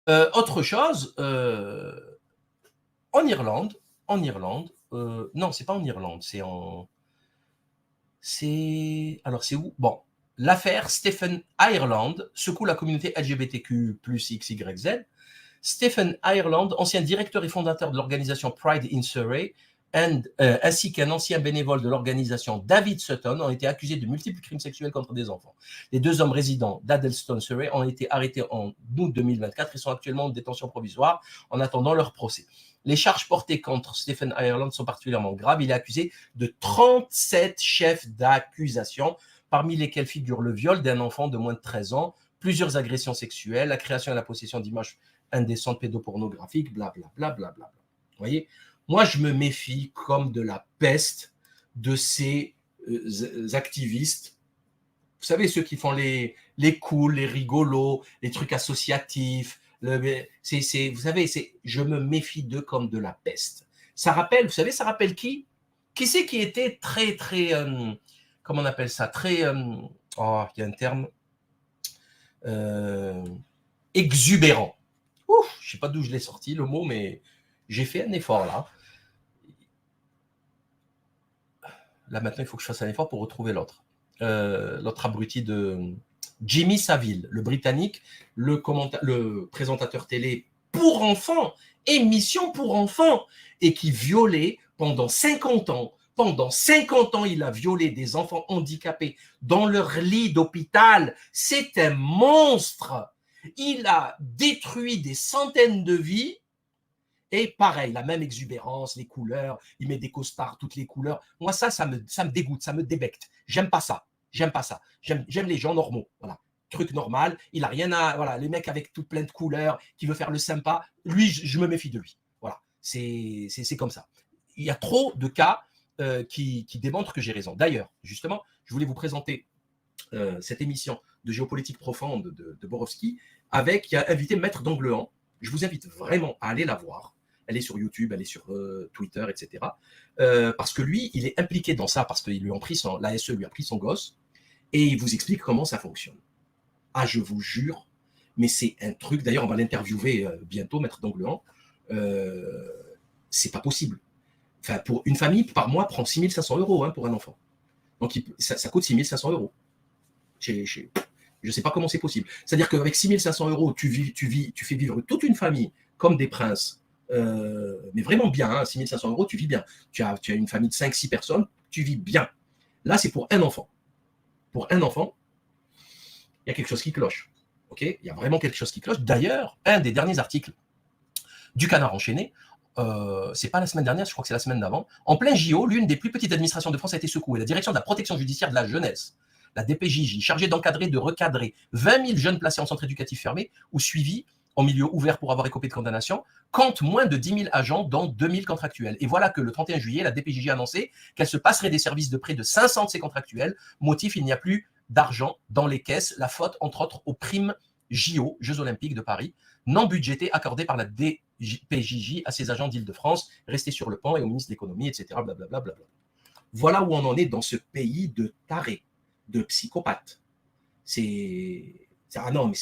Autre chose, en Irlande, non, c'est pas en Irlande, alors c'est où? Bon, l'affaire Stephen Ireland secoue la communauté LGBTQ+, XYZ. Stephen Ireland, ancien directeur et fondateur de l'organisation Pride in Surrey, ainsi qu'un ancien bénévole de l'organisation David Sutton, ont été accusés de multiples crimes sexuels contre des enfants. Les deux hommes résidents d'Addlestone, Surrey, ont été arrêtés en août 2024 et sont actuellement en détention provisoire en attendant leur procès. Les charges portées contre Stephen Ireland sont particulièrement graves. Il est accusé de 37 chefs d'accusation, parmi lesquels figurent le viol d'un enfant de moins de 13 ans, plusieurs agressions sexuelles, la création et la possession d'images indécentes pédopornographiques, blablabla. Vous voyez, moi, je me méfie comme de la peste de ces activistes. Vous savez, ceux qui font les cools, les rigolos, les trucs associatifs. Vous savez, je me méfie d'eux comme de la peste. Ça rappelle, vous savez, ça rappelle qui? Qui c'est qui était très, comment on appelle ça? Très, oh, il y a un terme, exubérant. Ouf, je ne sais pas d'où je l'ai sorti, le mot, mais j'ai fait un effort là. Là, maintenant, il faut que je fasse un effort pour retrouver l'autre. L'autre abruti de Jimmy Savile, le Britannique, le présentateur télé pour enfants, émission pour enfants, et qui violait pendant 50 ans. Pendant 50 ans, il a violé des enfants handicapés dans leur lit d'hôpital. C'est un monstre. Il a détruit des centaines de vies. Et pareil, la même exubérance, les couleurs, il met des costards, toutes les couleurs. Moi, ça me dégoûte, ça me débecte. J'aime pas ça. J'aime pas ça. J'aime les gens normaux. Voilà. Truc normal. Il a rien à. Voilà, les mecs avec tout plein de couleurs, qui veut faire le sympa. Lui, je me méfie de lui. Voilà. C'est comme ça. Il y a trop de cas qui démontrent que j'ai raison. D'ailleurs, justement, je voulais vous présenter cette émission de géopolitique profonde de Borowski qui a invité Maître d'Anglehan. Je vous invite vraiment à aller la voir. Elle est sur YouTube, elle est sur Twitter, etc. Parce que lui, il est impliqué dans ça, parce qu'ils lui ont pris l'ASE lui a pris son gosse, et il vous explique comment ça fonctionne. Ah, je vous jure, mais c'est un truc. D'ailleurs, on va l'interviewer bientôt, Maître d'Anglehan. C'est pas possible. Enfin, pour une famille, par mois, prend 6 500 € pour un enfant. Donc, ça coûte 6 500 €. Je ne sais pas comment c'est possible. C'est-à-dire qu'avec 6 500 €, tu fais vivre toute une famille comme des princes, mais vraiment bien. Hein, 6 500 €, tu vis bien. Tu as une famille de 5-6 personnes, tu vis bien. Là, c'est pour un enfant. Pour un enfant, il y a quelque chose qui cloche. Okay, il y a vraiment quelque chose qui cloche. D'ailleurs, un des derniers articles du Canard enchaîné, c'est pas la semaine dernière, je crois que c'est la semaine d'avant, en plein JO, l'une des plus petites administrations de France a été secouée. La direction de la protection judiciaire de la jeunesse, la DPJJ, chargée d'encadrer, de recadrer 20 000 jeunes placés en centre éducatif fermé ou suivis en milieu ouvert pour avoir écopé de condamnation, compte moins de 10 000 agents, dont 2 000 contractuels. Et voilà que le 31 juillet, la DPJJ a annoncé qu'elle se passerait des services de près de 500 de ses contractuels. Motif, il n'y a plus d'argent dans les caisses. La faute, entre autres, aux primes JO, Jeux Olympiques de Paris, non budgétées accordées par la DPJJ à ses agents d'Île-de-France, restés sur le pont, et au ministre de l'économie, etc. Blablabla. Voilà où on en est dans ce pays de tarés, de psychopathes. Ah non, mais